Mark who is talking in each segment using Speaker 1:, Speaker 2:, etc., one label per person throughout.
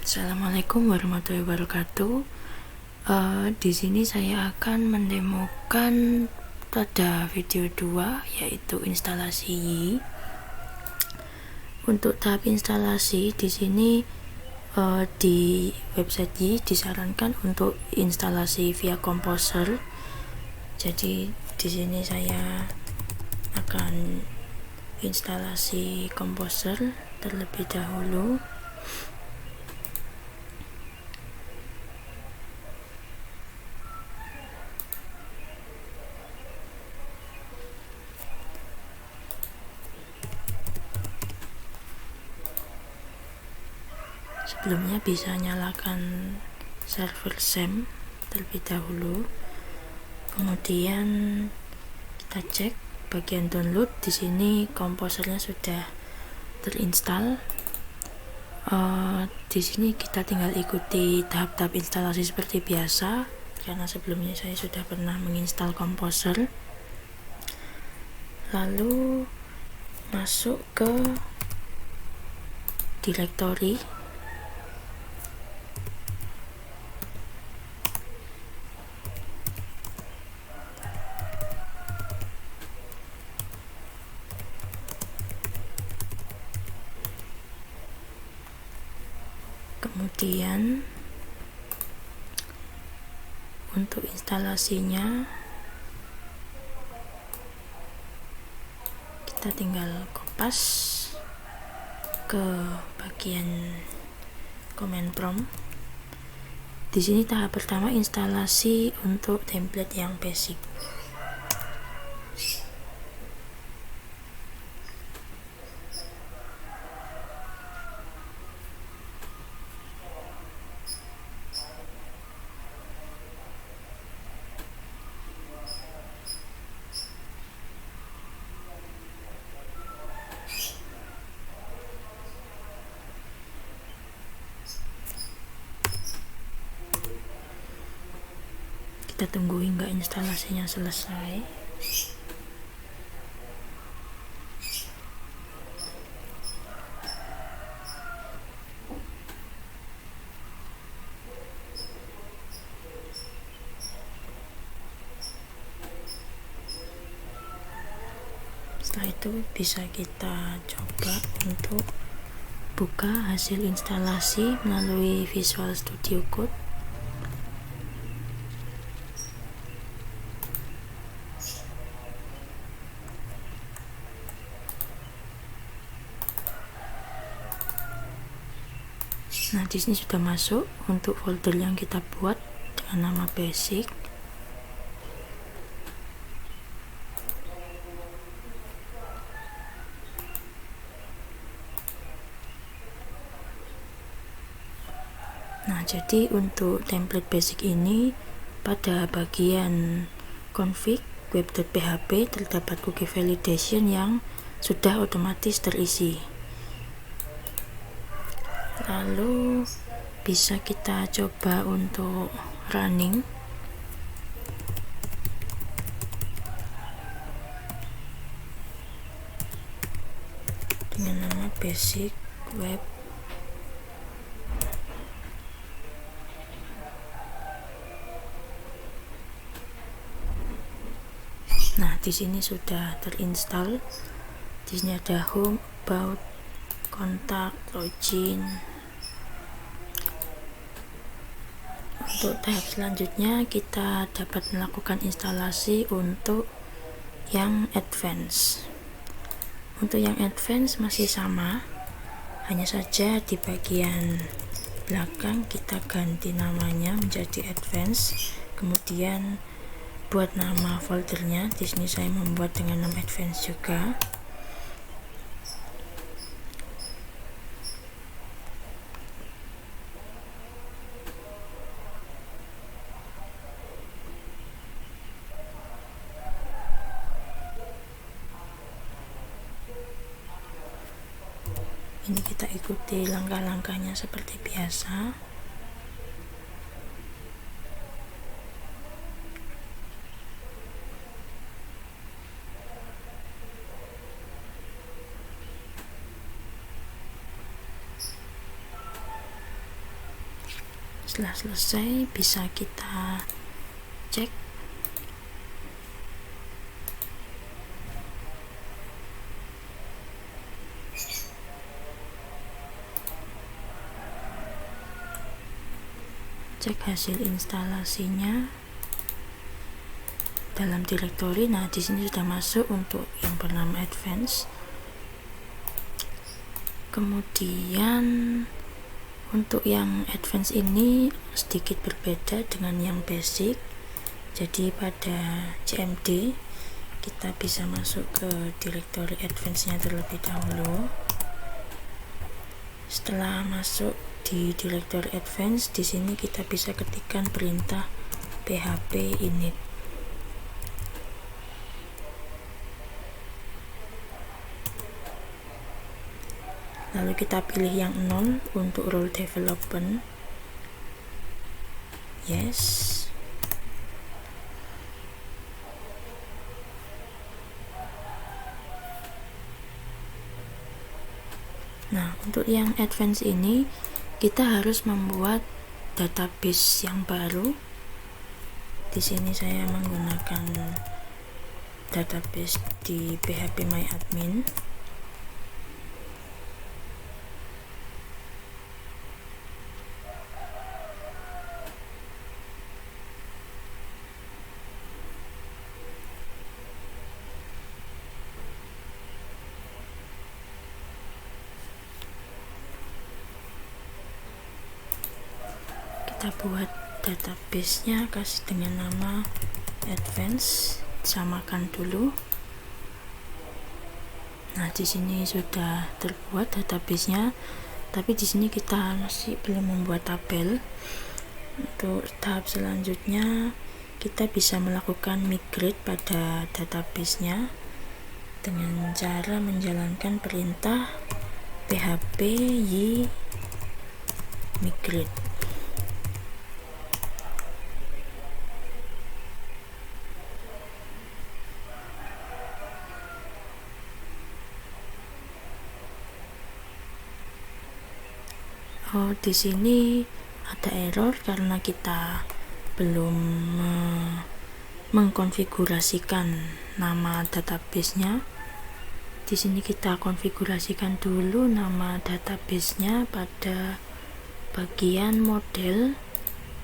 Speaker 1: Assalamualaikum warahmatullahi wabarakatuh. Di sini saya akan mendemokan pada video 2, yaitu instalasi Yi. Untuk tahap instalasi di sini di website Yi disarankan untuk instalasi via Composer. Jadi di sini saya akan instalasi Composer terlebih dahulu. Sebelumnya bisa nyalakan server SAM terlebih dahulu, kemudian kita cek bagian download. Di sini komposernya sudah terinstall. Di sini kita tinggal ikuti tahap-tahap instalasi seperti biasa, karena sebelumnya saya sudah pernah menginstal komposer. Lalu masuk ke directory. Kemudian untuk instalasinya kita tinggal kopas ke bagian command prompt. Di sini tahap pertama instalasi untuk template yang basic. Kita tunggu hingga instalasinya selesai. Setelah itu bisa kita coba untuk buka hasil instalasi melalui Visual Studio Code. Nah, di sini sudah masuk untuk folder yang kita buat dengan nama basic. Nah, jadi untuk template basic ini pada bagian config web.php terdapat cookie validation yang sudah otomatis terisi. Lalu bisa kita coba untuk running. Dengan nama basic web. Nah, di sini sudah terinstall. Di sini ada home, about, kontak, login. Untuk tahap selanjutnya kita dapat melakukan instalasi untuk yang advance. Untuk yang advance masih sama, hanya saja di bagian belakang kita ganti namanya menjadi advance. Kemudian buat nama foldernya. Di sini saya membuat dengan nama advance juga. Ini kita ikuti langkah-langkahnya seperti biasa. Setelah selesai, bisa kita cek. Cek hasil instalasinya dalam direktori. Nah, di sini sudah masuk untuk yang bernama Advanced. Kemudian untuk yang Advanced ini sedikit berbeda dengan yang basic. Jadi pada CMD kita bisa masuk ke direktori Advanced-nya terlebih dahulu. Setelah masuk di direktori Advanced, di sini kita bisa ketikkan perintah php init. Lalu kita pilih yang 0 untuk role development. Yes. Nah, untuk yang advance ini kita harus membuat database yang baru. Di sini saya menggunakan database di phpMyAdmin. Kita buat database-nya, kasih dengan nama advance, samakan dulu. Nah, di sini sudah terbuat database-nya, tapi di sini kita masih belum membuat tabel. Untuk tahap selanjutnya, kita bisa melakukan migrate pada database-nya dengan cara menjalankan perintah php y migrate. Oh, di sini ada error karena kita belum mengkonfigurasikan nama database-nya. Di sini kita konfigurasikan dulu nama database-nya pada bagian model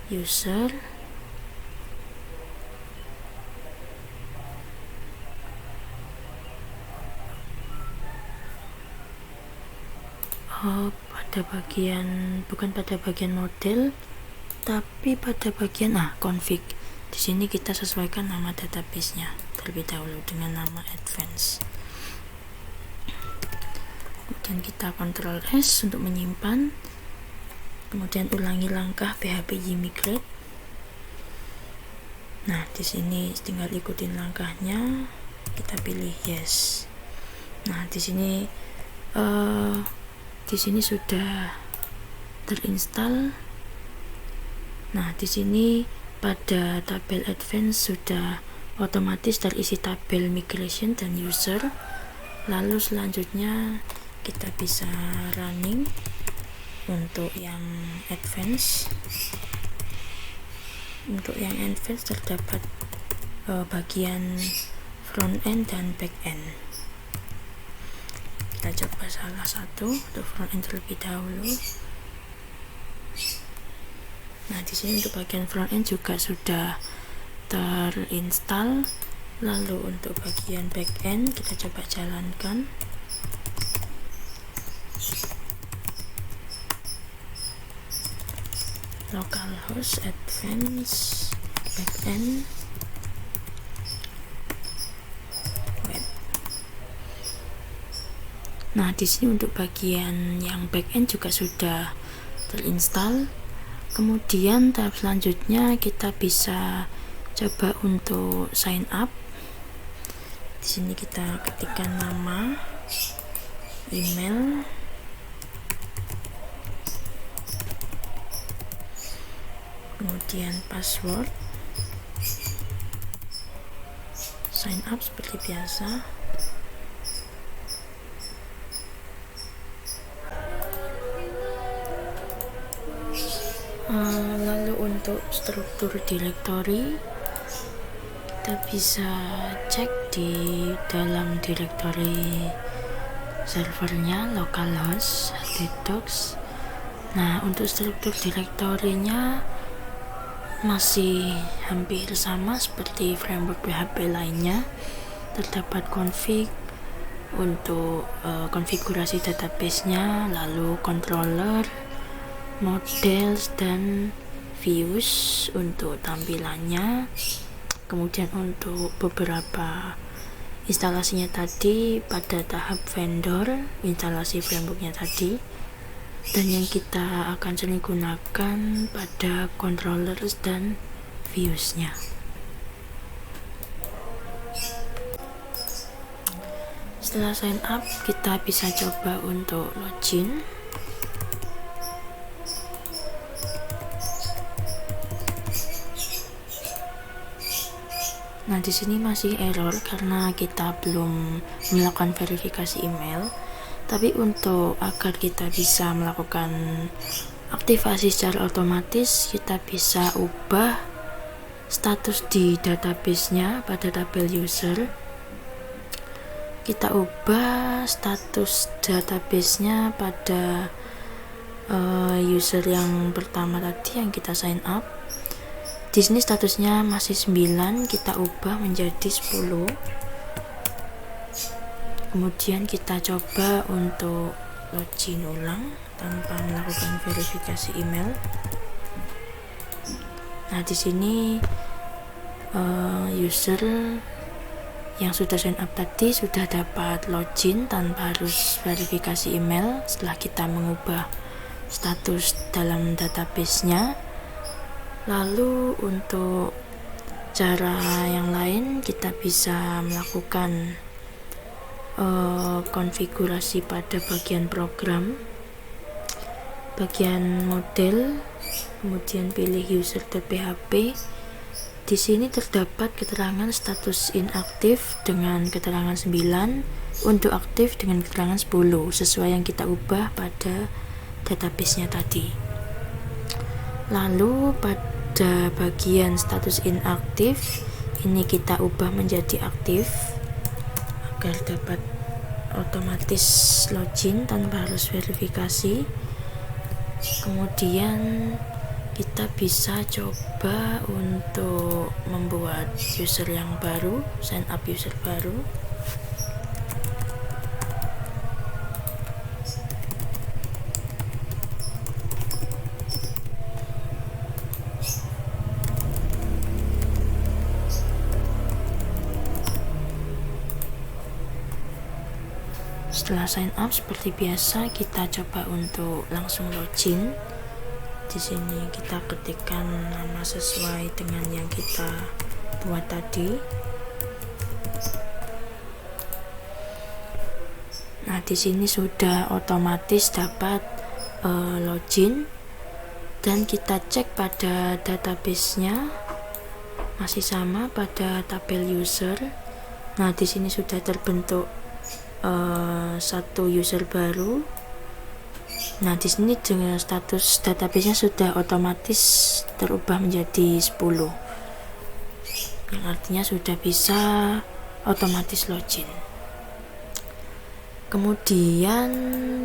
Speaker 1: user. Pada bagian, bukan pada bagian model, tapi pada bagian config. Di sini kita sesuaikan nama database-nya terlebih dahulu dengan nama advance. Kemudian kita Ctrl S untuk menyimpan. Kemudian ulangi langkah php y migrate. Nah, di sini tinggal ikutin langkahnya. Kita pilih yes. Nah, di sini sudah terinstall. Nah, di sini pada tabel advance sudah otomatis terisi tabel migration dan user. Lalu selanjutnya kita bisa running untuk yang advance. Untuk yang advance terdapat bagian front end dan back end. Kita coba salah satu untuk front end terlebih dahulu. Nah, di sini untuk bagian front end juga sudah terinstall. Lalu untuk bagian back end kita coba jalankan. Localhost advance backend web. Nah, di sini untuk bagian yang backend juga sudah terinstall. Kemudian tahap selanjutnya kita bisa coba untuk sign up. Di sini kita ketikkan nama, email, kemudian password, sign up seperti biasa. Lalu untuk struktur directory, kita bisa cek di dalam directory servernya localhost htdocs. Nah, untuk struktur direktorinya masih hampir sama seperti framework PHP lainnya. Terdapat config untuk konfigurasi database-nya, lalu controller, models, dan views untuk tampilannya. Kemudian untuk beberapa instalasinya tadi pada tahap vendor instalasi frameworknya tadi, dan yang kita akan sering gunakan pada controllers dan viewsnya. Setelah sign up, kita bisa coba untuk login. Nah, di sini masih error karena kita belum melakukan verifikasi email. Tapi untuk agar kita bisa melakukan aktivasi secara otomatis, kita bisa ubah status di database-nya pada tabel user. Kita ubah status database-nya pada user yang pertama tadi yang kita sign up. Di sini statusnya masih 9, kita ubah menjadi 10. Kemudian kita coba untuk login ulang tanpa melakukan verifikasi email. Nah, di sini user yang sudah sign up tadi sudah dapat login tanpa harus verifikasi email setelah kita mengubah status dalam database-nya. Lalu untuk cara yang lain, kita bisa melakukan konfigurasi pada bagian program, bagian model, kemudian pilih user.php. Di sini terdapat keterangan status inaktif dengan keterangan 9, untuk aktif dengan keterangan 10, sesuai yang kita ubah pada database-nya tadi. Lalu pada bagian status inaktif ini kita ubah menjadi aktif agar dapat otomatis login tanpa harus verifikasi. Kemudian kita bisa coba untuk membuat user yang baru, sign up user baru. Setelah sign up seperti biasa, kita coba untuk langsung login. Di sini kita ketikkan nama sesuai dengan yang kita buat tadi. Nah, di sini sudah otomatis dapat login, dan kita cek pada database-nya masih sama pada tabel user. Nah, di sini sudah terbentuk satu user baru. Nah, di sini dengan status database-nya sudah otomatis terubah menjadi 10, yang artinya sudah bisa otomatis login. Kemudian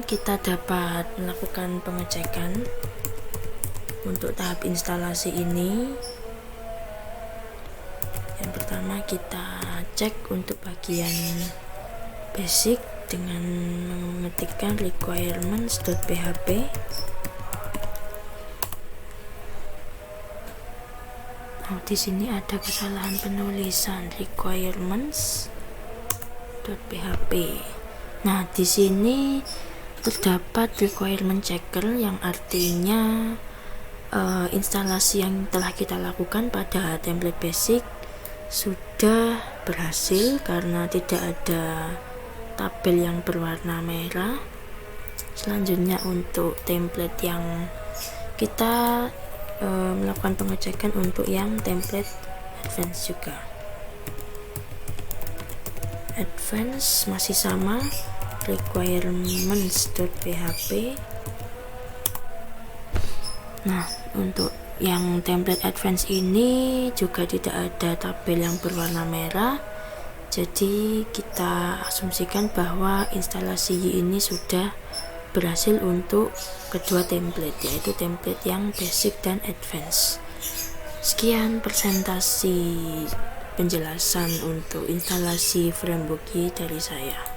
Speaker 1: kita dapat melakukan pengecekan untuk tahap instalasi ini. Yang pertama, kita cek untuk bagian basic dengan mengetikkan requirements.php. Oh, di sini ada kesalahan penulisan requirements.php. Nah, di sini terdapat requirement checker yang artinya instalasi yang telah kita lakukan pada template basic sudah berhasil karena tidak ada tabel yang berwarna merah. Selanjutnya untuk template yang kita melakukan pengecekan untuk yang template advance juga. Advance masih sama, requirements.php. Nah, untuk yang template advance ini juga tidak ada tabel yang berwarna merah, jadi kita asumsikan bahwa instalasi Y ini sudah berhasil untuk kedua template, yaitu template yang basic dan advance. Sekian presentasi penjelasan untuk instalasi framework Y dari saya.